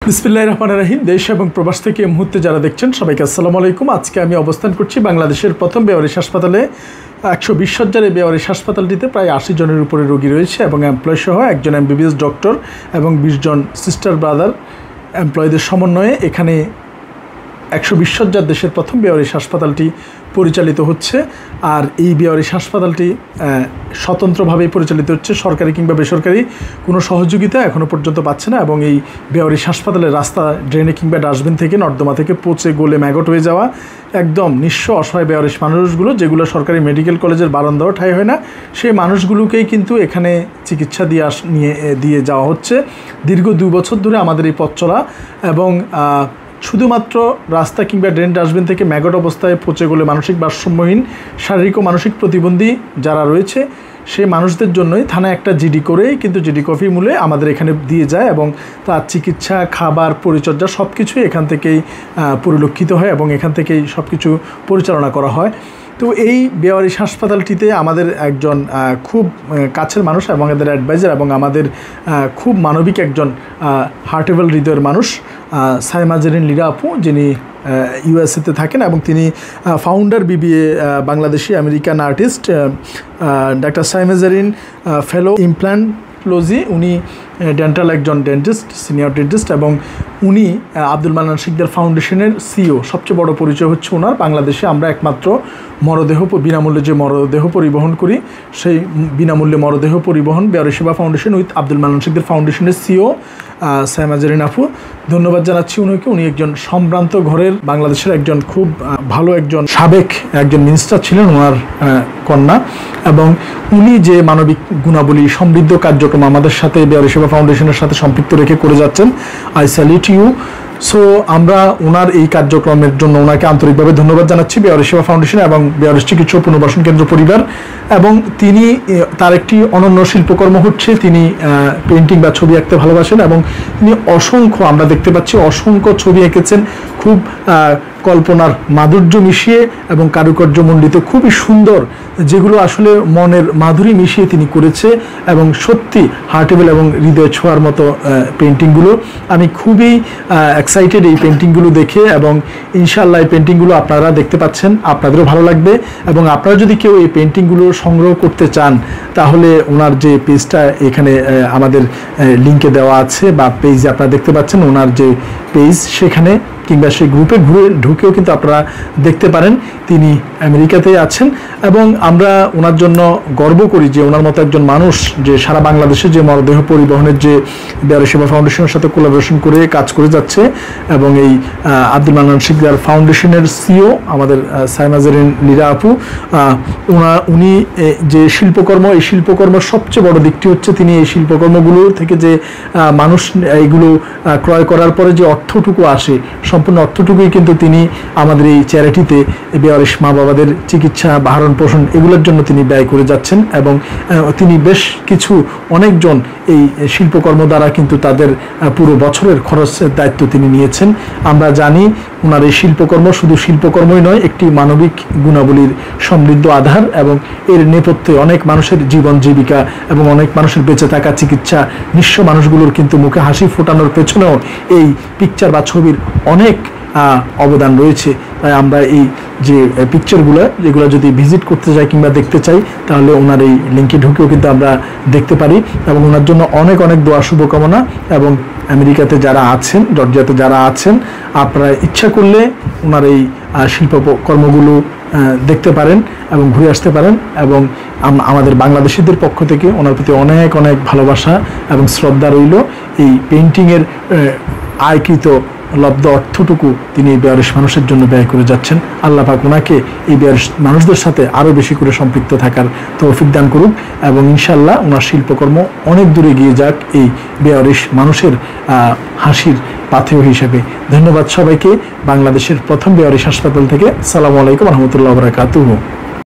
বিসমিল্লাহির রহমানির রহিম। দেশ এবং প্রবাস থেকে এই মুহূর্তে যারা দেখছেন সবাইকে আসসালামু আলাইকুম। আজকে আমি অবস্থান করছি বাংলাদেশের প্রথম বেওয়ারিশ হাসপাতালে। 120 শয্যার এই বেওয়ারিশ হাসপাতালটিতে প্রায় 80 জনের উপরে রোগী রয়েছে এবং এমপ্লয় সহ একজন MBBS ডক্টর এবং 20 জন সিস্টার ব্রাদার এমপ্লয়ীদের সমন্বয়ে এখানে 120 শয্যার দেশের প্রথম বেওয়ারিশ হাসপাতালটি পরিচালিত হচ্ছে। আর এই বেওয়ারিশ হাসপাতালটি স্বতন্ত্রভাবে পরিচালিত হচ্ছে, সরকারি কিংবা বেসরকারি কোনো সহযোগিতা এখনও পর্যন্ত পাচ্ছে না। এবং এই বেওয়ারিশ হাসপাতালের রাস্তা ড্রেনে কিংবা ডাস্টবিন থেকে নর্দমা থেকে পচে গলে ম্যাগট হয়ে যাওয়া একদম নিঃস্ব অসহায় বেওয়ারিশ মানুষগুলো, যেগুলো সরকারি মেডিকেল কলেজের বারান্দাও ঠাঁই হয় না, সেই মানুষগুলোকেই কিন্তু এখানে চিকিৎসা দিয়ে যাওয়া হচ্ছে। দীর্ঘ 2 বছর ধরে আমাদের এই পথ চলা এবং শুধুমাত্র রাস্তা কিংবা ড্রেন ডাস্টবিন থেকে ম্যাগট অবস্থায় পচে গেলে মানসিক ভারসাম্যহীন, শারীরিক ও মানসিক প্রতিবন্ধী যারা রয়েছে সেই মানুষদের জন্যই থানায় একটা জিডি করেই কিন্তু জিডি কপি মূল্যে আমাদের এখানে দিয়ে যায় এবং তার চিকিৎসা, খাবার, পরিচর্যা সব কিছুই এখান থেকেই পরিলক্ষিত হয় এবং এখান থেকেই সব কিছু পরিচালনা করা হয়। তো এই বেওয়ারিশ হাসপাতালটিতে আমাদের একজন খুব কাছের মানুষ এবং আমাদের অ্যাডভাইজার এবং আমাদের খুব মানবিক একজন হার্টেবল হৃদয়ের মানুষ সাইমা জেরিন লীরা আপু, যিনি ইউএসএতে থাকেন এবং তিনি founder BBA Bangladeshi American artist doctor Saima Zerin fellow implantology. উনি ডেন্টাল একজন ডেন্টিস্ট, সিনিয়র ডেন্টিস্ট এবং উনি আব্দুল মান্নান শিকদার ফাউন্ডেশনের CEO। সবচেয়ে বড় পরিচয় হচ্ছে ওনার। বাংলাদেশে আমরা একমাত্র মরদেহ বিনামূল্যে যে মরদেহ পরিবহন করি, সেই বিনামূল্যে মরদেহ পরিবহন বেওয়ারিশ সেবা ফাউন্ডেশন উইথ আব্দুল মান্নান শিকদার ফাউন্ডেশনের CEO সাইমা জেরিন আপু। ধন্যবাদ জানাচ্ছি উনাকে। উনি একজন সম্ভ্রান্ত ঘরের বাংলাদেশের একজন খুব ভালো একজন সাবেক একজন মিনিস্টার ছিলেন, ওনার কন্যা, এবং উনি যে মানবিক গুণাবলী সমৃদ্ধ কার্যক্রম আমাদের সাথে বেওয়ারিশ সেবা ফাউন্ডেশনের সাথে সম্পৃক্ত রেখে করে যাচ্ছেন, আই স্যালিউট ইউ। সো আমরা ওনার এই কার্যক্রমের জন্য ওনাকে আন্তরিকভাবে ধন্যবাদ জানাচ্ছি, বেওয়ারিশ সেবা ফাউন্ডেশন এবং বেওয়ারিশ চিকিৎসা পুনর্বাসন কেন্দ্র পরিবার। এবং তিনি তার একটি অনন্য শিল্পকর্ম হচ্ছে তিনি পেইন্টিং বা ছবি আঁকতে ভালোবাসেন এবং তিনি অসংখ্য, আমরা দেখতে পাচ্ছি অসংখ্য ছবি এঁকেছেন, খুব কল্পনার মাধুর্য মিশিয়ে এবং কারুকার্যমণ্ডিত, খুবই সুন্দর, যেগুলো আসলে মনের মাধুরী মিশিয়ে তিনি করেছে এবং সত্যি হার্টেবল এবং হৃদয় ছোঁয়ার মতো পেন্টিংগুলো। আমি খুবই এক্সাইটেড এই পেন্টিংগুলো দেখে এবং ইনশাআল্লাহ এই পেন্টিংগুলো আপনারা দেখতে পাচ্ছেন, আপনাদেরও ভালো লাগবে। এবং আপনারা যদি কেউ এই পেন্টিংগুলো সংগ্রহ করতে চান তাহলে ওনার যে পেজটা এখানে আমাদের লিঙ্কে দেওয়া আছে বা পেজে আপনারা দেখতে পাচ্ছেন ওনার যে পেজ, সেখানে কিংবা সেই গ্রুপে ঢুকেও কিন্তু আপনারা দেখতে পারেন। তিনি আমেরিকাতেই আছেন এবং আমরা ওনার জন্য গর্ব করি যে ওনার মতো একজন মানুষ যে সারা বাংলাদেশে যে মরদেহ পরিবহনের যে বেওয়ারিশ সেবা ফাউন্ডেশনের সাথে কোলাবোরেশন করে কাজ করে যাচ্ছে এবং এই আব্দুল মান্নান শিকদার ফাউন্ডেশনের CEO আমাদের সাইমা জেরিন লীরা আপু, উনি যে শিল্পকর্ম, এই শিল্পকর্মের সবচেয়ে বড় দিকটি হচ্ছে তিনি এই শিল্পকর্মগুলো থেকে যে মানুষ এইগুলো ক্রয় করার পরে যে অর্থটুকু আসে, সম্পূর্ণ অর্থটুকুই কিন্তু তিনি আমাদের এই চ্যারিটিতে বেওয়ারিশ মা বাবাদের চিকিৎসা, ভরণ পোষণ এগুলোর জন্য তিনি ব্যয় করে যাচ্ছেন। এবং তিনি বেশ কিছু অনেকজন এই শিল্পকর্ম দ্বারা কিন্তু তাদের পুরো বছরের খরচের দায়িত্ব তিনি নিয়েছেন। আমরা জানি ওনার এই শিল্পকর্ম শুধু শিল্পকর্মই নয়, একটি মানবিক গুণাবলীর সমৃদ্ধ আধার এবং এর নেপথ্যে অনেক মানুষের জীবন জীবিকা এবং অনেক মানুষের বেঁচে থাকা, চিকিৎসা, নিঃস্ব মানুষগুলোর কিন্তু মুখে হাসি ফোটানোর পেছনেও এই পিকচার বা ছবির অনেক অবদান রয়েছে। তাই আমরা এই যে পিকচারগুলো, যেগুলো যদি ভিজিট করতে চাই কিংবা দেখতে চাই তাহলে ওনার এই লিঙ্কে ঢুকেও কিন্তু আমরা দেখতে পারি এবং ওনার জন্য অনেক অনেক দোয়া শুভকামনা। এবং আমেরিকাতে যারা আছেন, জর্জিয়াতে যারা আছেন, আপনারা ইচ্ছা করলে ওনার এই শিল্পকর্মগুলো দেখতে পারেন এবং ঘুরে আসতে পারেন। এবং আমাদের বাংলাদেশিদের পক্ষ থেকে ওনার প্রতি অনেক অনেক ভালোবাসা এবং শ্রদ্ধা রইল। এই পেইন্টিংয়ের আয়কৃত লব্ধ অর্থটুকু তিনি এই বেওয়ারিশ মানুষের জন্য ব্যয় করে যাচ্ছেন। আল্লাহ পাক ওনাকে এই বেওয়ারিশ মানুষদের সাথে আরও বেশি করে সম্পৃক্ত থাকার তৌফিক দান করুক এবং ইনশাআল্লাহ ওনার শিল্পকর্ম অনেক দূরে গিয়ে যাক এই বেওয়ারিশ মানুষের হাসির পাথেয় হিসেবে। ধন্যবাদ সবাইকে বাংলাদেশের প্রথম বেওয়ারিশ হাসপাতাল থেকে। আসসালামু আলাইকুম রহমতুল্লাহ বারাকাতুহু।